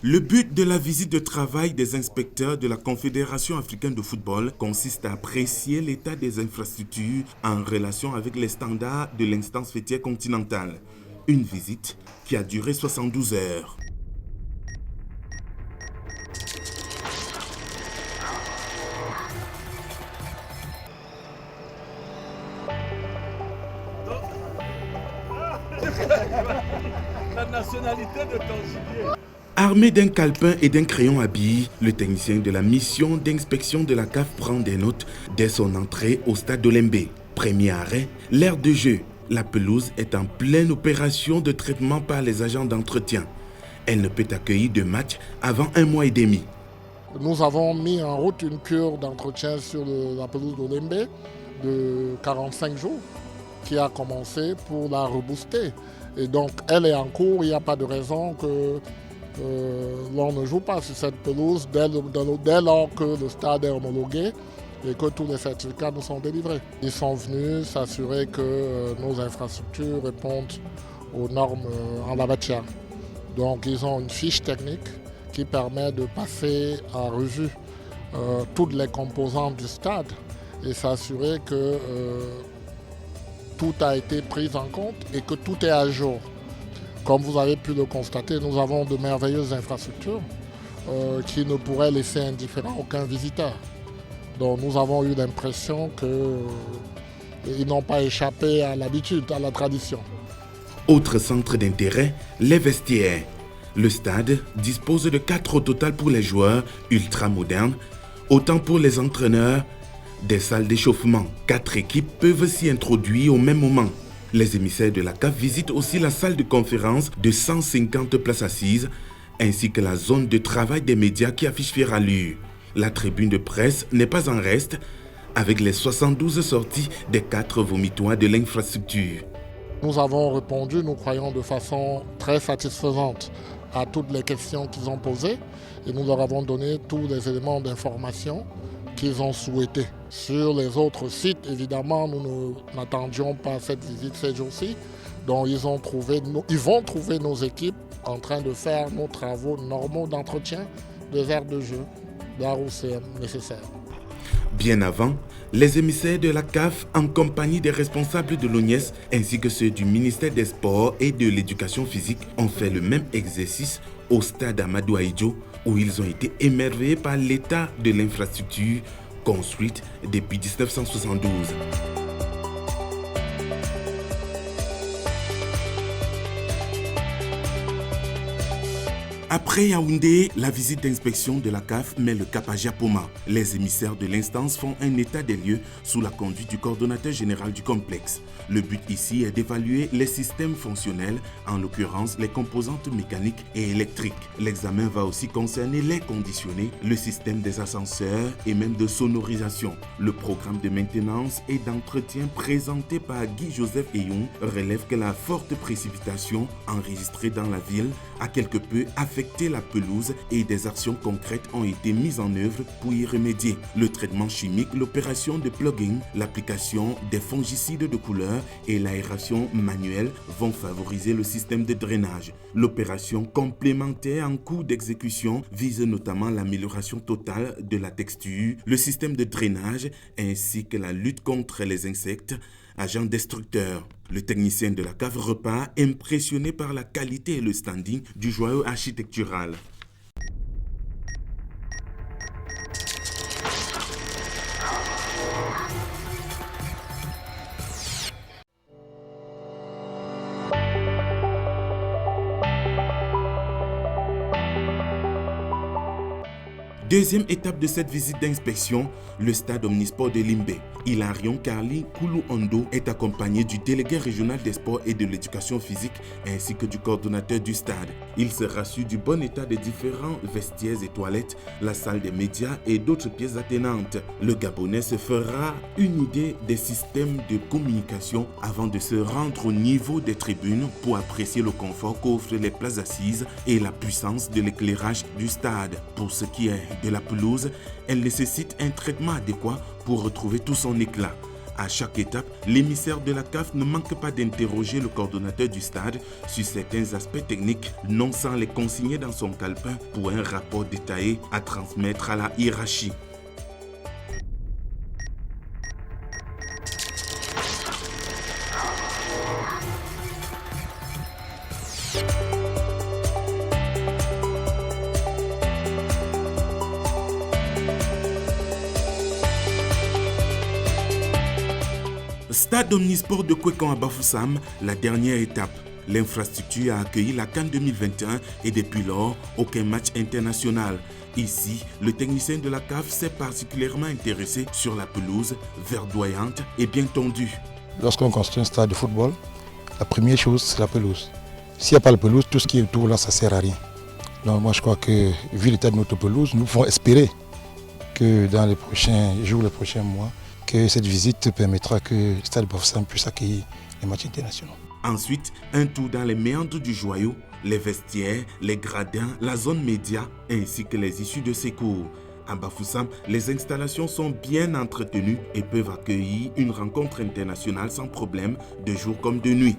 Le but de la visite de travail des inspecteurs de la Confédération africaine de football consiste à apprécier l'état des infrastructures en relation avec les standards de l'instance faîtière continentale. Une visite qui a duré 72 heures. La nationalité de ton gibier. Armé d'un calepin et d'un crayon à billes, le technicien de la mission d'inspection de la CAF prend des notes dès son entrée au stade d'Olembe. Premier arrêt, l'aire de jeu. La pelouse est en pleine opération de traitement par les agents d'entretien. Elle ne peut accueillir de match avant 1 mois et demi. Nous avons mis en route une cure d'entretien sur la pelouse d'Olembe de 45 jours qui a commencé pour la rebooster. Et donc elle est en cours, il n'y a pas de raison que l'on ne joue pas sur cette pelouse dès lors que le stade est homologué et que tous les certificats nous sont délivrés. Ils sont venus s'assurer que nos infrastructures répondent aux normes en la matière. Donc ils ont une fiche technique qui permet de passer en revue toutes les composantes du stade et s'assurer que tout a été pris en compte et que tout est à jour. Comme vous avez pu le constater, nous avons de merveilleuses infrastructures qui ne pourraient laisser indifférent aucun visiteur. Donc nous avons eu l'impression qu'ils n'ont pas échappé à l'habitude, à la tradition. Autre centre d'intérêt, les vestiaires. Le stade dispose de 4 au total pour les joueurs ultra modernes, autant pour les entraîneurs. Des salles d'échauffement. 4 équipes peuvent s'y introduire au même moment. Les émissaires de la CAF visitent aussi la salle de conférence de 150 places assises, ainsi que la zone de travail des médias qui affiche fière allure. La tribune de presse n'est pas en reste, avec les 72 sorties des 4 vomitoires de l'infrastructure. Nous avons répondu, nous croyons, de façon très satisfaisante à toutes les questions qu'ils ont posées et nous leur avons donné tous les éléments d'information qu'ils ont souhaité. Sur les autres sites, évidemment, nous n'attendions pas cette visite ces jours-ci. Donc ils vont trouver nos équipes en train de faire nos travaux normaux d'entretien des aires de jeu, là où c'est nécessaire. Bien avant, les émissaires de la CAF, en compagnie des responsables de l'ONIES ainsi que ceux du ministère des Sports et de l'Éducation physique, ont fait le même exercice au stade Amadou Ahidjo, où ils ont été émerveillés par l'état de l'infrastructure construite depuis 1972. Après Yaoundé, la visite d'inspection de la CAF met le cap à Japoma. Les émissaires de l'instance font un état des lieux sous la conduite du coordonnateur général du complexe. Le but ici est d'évaluer les systèmes fonctionnels, en l'occurrence les composantes mécaniques et électriques. L'examen va aussi concerner l'air conditionné, le système des ascenseurs et même de sonorisation. Le programme de maintenance et d'entretien présenté par Guy-Joseph Eyoun relève que la forte précipitation enregistrée dans la ville a quelque peu affecté la pelouse et des actions concrètes ont été mises en œuvre pour y remédier. Le traitement chimique, l'opération de plugging, l'application des fongicides de couleur et l'aération manuelle vont favoriser le système de drainage. L'opération complémentaire en cours d'exécution vise notamment l'amélioration totale de la texture, le système de drainage ainsi que la lutte contre les insectes, agents destructeurs. Le technicien de la CAF repart impressionné par la qualité et le standing du joyau architectural. Deuxième étape de cette visite d'inspection, le stade omnisport de Limbe. Hilarion Carly Koulou Ondo est accompagné du délégué régional des sports et de l'éducation physique ainsi que du coordonnateur du stade. Il se rassure du bon état des différents vestiaires et toilettes, la salle des médias et d'autres pièces attenantes. Le Gabonais se fera une idée des systèmes de communication avant de se rendre au niveau des tribunes pour apprécier le confort qu'offrent les places assises et la puissance de l'éclairage du stade. Pour ce qui est de la pelouse, elle nécessite un traitement adéquat pour retrouver tout son éclat. À chaque étape, l'émissaire de la CAF ne manque pas d'interroger le coordonnateur du stade sur certains aspects techniques, non sans les consigner dans son calepin pour un rapport détaillé à transmettre à la hiérarchie. Stade omnisport de Kwekon à Bafoussam, la dernière étape. L'infrastructure a accueilli la CAN 2021 et depuis lors, aucun match international. Ici, le technicien de la CAF s'est particulièrement intéressé sur la pelouse verdoyante et bien tondue. Lorsqu'on construit un stade de football, la première chose, c'est la pelouse. S'il n'y a pas de pelouse, tout ce qui est autour là, ça ne sert à rien. Donc moi, je crois que, vu l'état de notre pelouse, nous pouvons espérer que dans les prochains jours, les prochains mois, que cette visite permettra que le Stade Bafoussam puisse accueillir les matchs internationaux. Ensuite, un tour dans les méandres du joyau, les vestiaires, les gradins, la zone média ainsi que les issues de secours. À Bafoussam, les installations sont bien entretenues et peuvent accueillir une rencontre internationale sans problème, de jour comme de nuit.